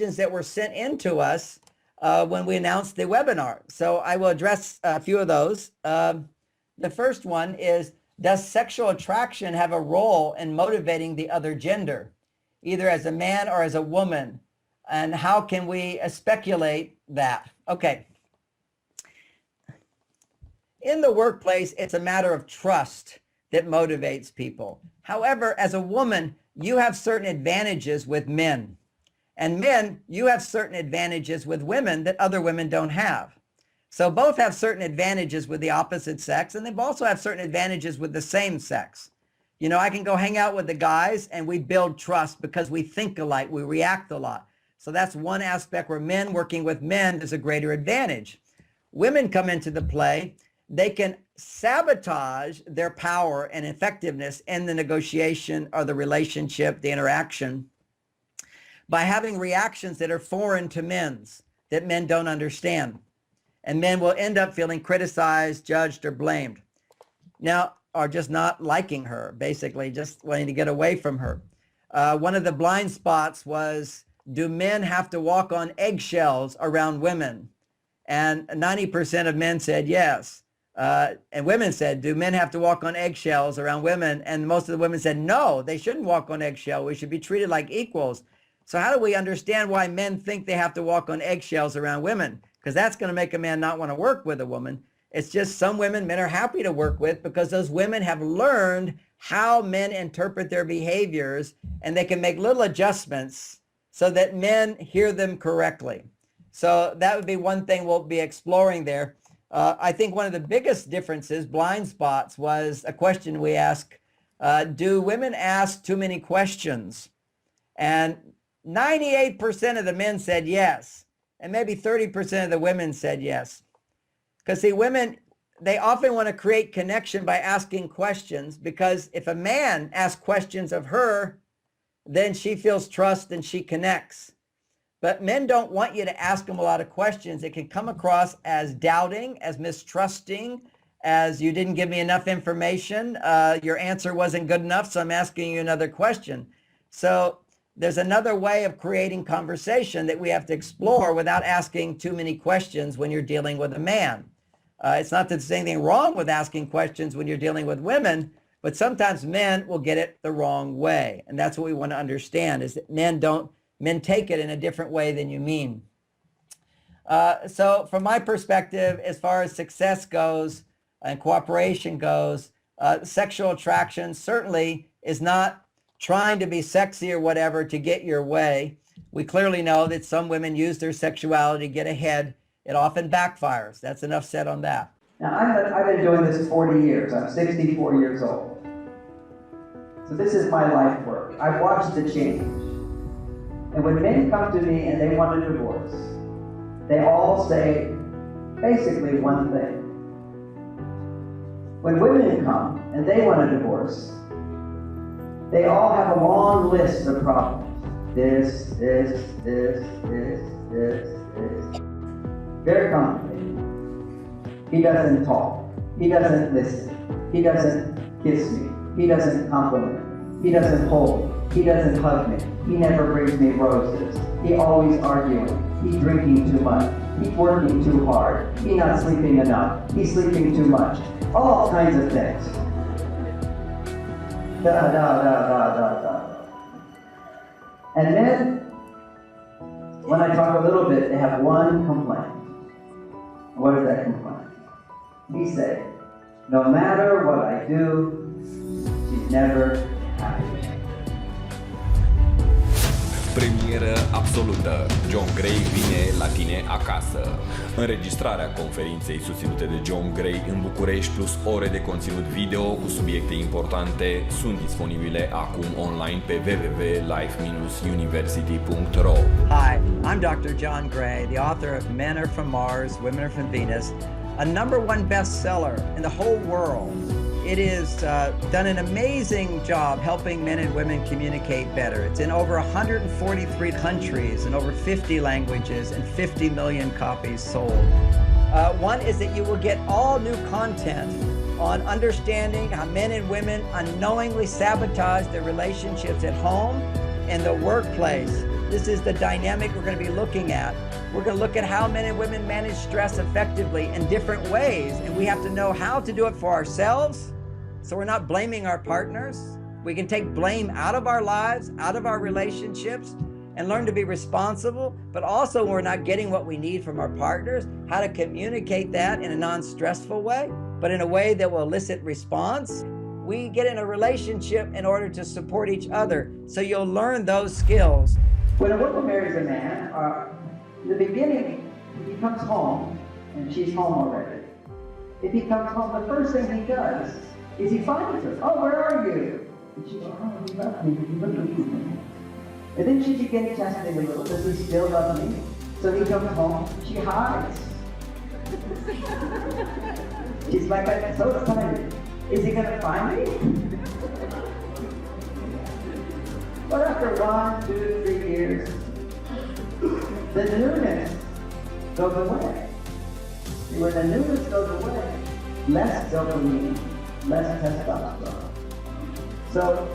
questions that were sent in to us when we announced the webinar. So I will address a few of those. The first one is, does sexual attraction have a role in motivating the other gender, either as a man or as a woman? And how can we speculate that? Okay. In the workplace, it's a matter of trust that motivates people. However, as a woman, you have certain advantages with men. And men, you have certain advantages with women that other women don't have. So both have certain advantages with the opposite sex, and they also have certain advantages with the same sex. You know, I can go hang out with the guys and we build trust because we think alike, we react a lot. So that's one aspect where men working with men is a greater advantage. Women come into the play, they can sabotage their power and effectiveness in the negotiation or the relationship, the interaction, by having reactions that are foreign to men's, that men don't understand. And men will end up feeling criticized, judged, or blamed. Now, or just not liking her, basically just wanting to get away from her. One of the blind spots was, do men have to walk on eggshells around women? And 90% of men said yes. And women said, do men have to walk on eggshells around women? And most of the women said, no, they shouldn't walk on eggshells. We should be treated like equals. So how do we understand why men think they have to walk on eggshells around women? Because that's going to make a man not want to work with a woman. It's just some women men are happy to work with because those women have learned how men interpret their behaviors, and they can make little adjustments so that men hear them correctly. So that would be one thing we'll be exploring there. I think one of the biggest differences, blind spots, was a question we ask, do women ask too many questions? And 98% of the men said yes, and maybe 30% of the women said yes. Because see, women, they often want to create connection by asking questions, because if a man asks questions of her, then she feels trust and she connects. But men don't want you to ask them a lot of questions. It can come across as doubting, as mistrusting, as you didn't give me enough information. Your answer wasn't good enough, so I'm asking you another question. So there's another way of creating conversation that we have to explore without asking too many questions when you're dealing with a man. It's not that there's anything wrong with asking questions when you're dealing with women, but sometimes men will get it the wrong way. And that's what we want to understand, is that men take it in a different way than you mean. So from my perspective, as far as success goes and cooperation goes, sexual attraction certainly is not trying to be sexy or whatever to get your way. We clearly know that some women use their sexuality to get ahead. It often backfires. That's enough said on that. Now, I've been doing this 40 years. I'm 64 years old. So this is my life work. I've watched the change. And when men come to me and they want a divorce, they all say basically one thing. When women come and they want a divorce, they all have a long list of problems. This. Very complicated. He doesn't talk. He doesn't listen. He doesn't kiss me. He doesn't compliment me. He doesn't hold me. He doesn't hug me. He never brings me roses. He always arguing. He's drinking too much. He's working too hard. He's not sleeping enough. He's sleeping too much. All kinds of things. And then, when I talk a little bit, they have one complaint. What is that complaint? He said, no matter what I do, she's never happy. Premieră absolută. John Gray vine la tine acasă. Înregistrarea conferinței susținute de John Gray în București plus ore de conținut video cu subiecte importante sunt disponibile acum online pe www.life-university.ro. Hi, I'm Dr. John Gray, the author of Men Are From Mars, Women Are From Venus, a #1 bestseller in the whole world. It has done an amazing job helping men and women communicate better. It's in over 143 countries and over 50 languages and 50 million copies sold. One is that you will get all new content on understanding how men and women unknowingly sabotage their relationships at home, in the workplace, This is the dynamic we're going to be looking at. We're going to look at how men and women manage stress effectively in different ways, and we have to know how to do it for ourselves, so we're not blaming our partners. We can take blame out of our lives, out of our relationships, and learn to be responsible, but also when we're not getting what we need from our partners, how to communicate that in a non-stressful way, but in a way that will elicit response. We get in a relationship in order to support each other, so you'll learn those skills. When a woman marries a man, in the beginning, he comes home, and she's home already. If he comes home, the first thing he does is he finds her. Oh, where are you? And she goes, oh, he left me, he looked at me. And then she begins testing a little, does he still love me? So he comes home, she hides. She's like, I'm so excited. Is he gonna find me? But after 1, 2, 3 years, the newness goes away. And when the newness goes away, less dopamine, less testosterone. So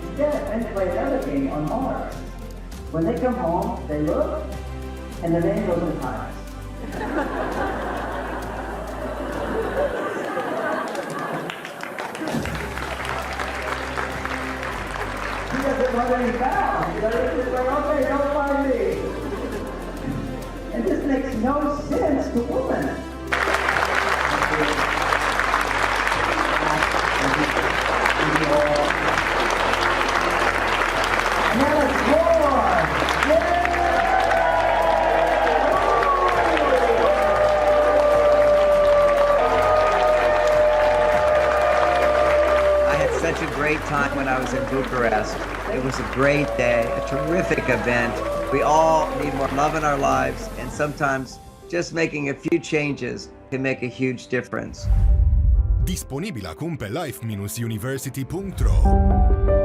instead, men play another game on Mars. When they come home, they look, and the man goes and hides. He doesn't want any foul. He's just like, okay, don't find me. And this makes no sense to women. And now it's more. I had such a great time when I was in Bucharest. It was a great day, a terrific event. We all need more love in our lives, and sometimes just making a few changes can make a huge difference. Disponibil acum pe life-university.ro.